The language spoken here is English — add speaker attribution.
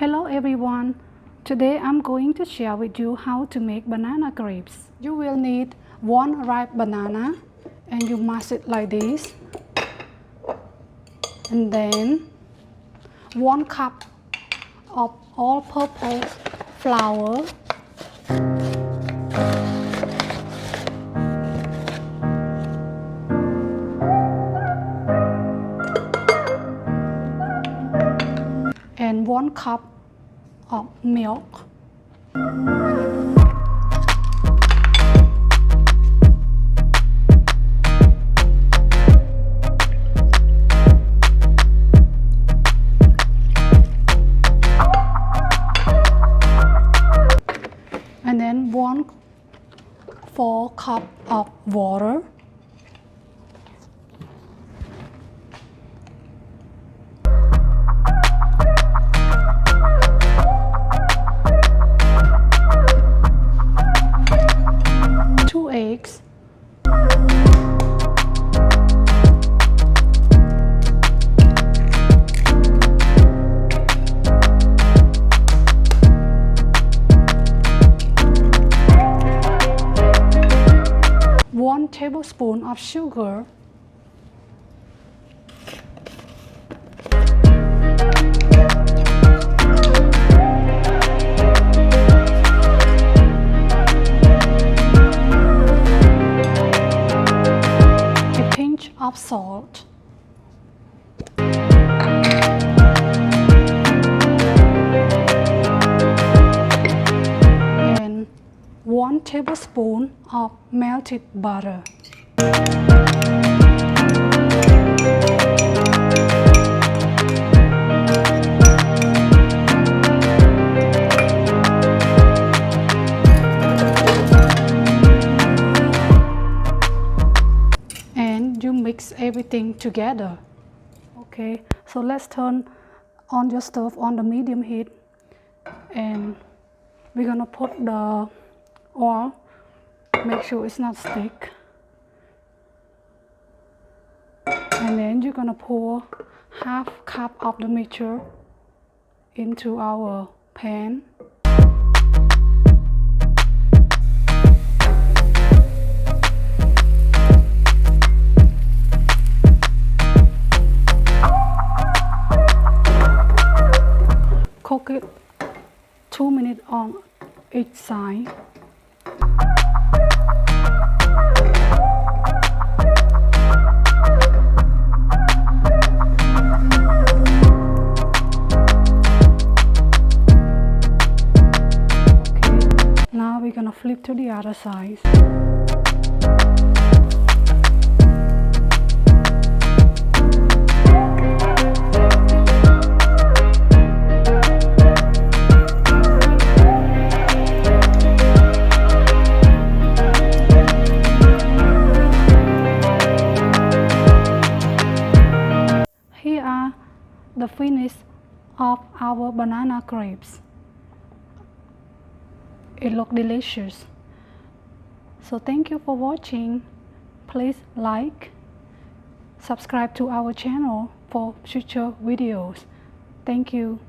Speaker 1: Hello everyone, today I'm going to share with you how to make banana crepes. You will need 1 ripe banana and you mash it like this, and then 1 cup of all-purpose flour, and 1 cup of milk. And then 1/4 cup of water. Eggs, one tablespoon of sugar, of salt, and 1 tablespoon of melted butter. You mix everything together. Okay, so let's turn on your stove on the medium heat, and we're gonna put the oil, make sure it's not stick, and then you're gonna pour 1/2 cup of the mixture into our pan. Cook it 2 minutes on each side. Okay, now we're gonna flip to the other side. The finish of our banana crepes. It looks delicious. So thank you for watching. Please like, subscribe to our channel for future videos. Thank you.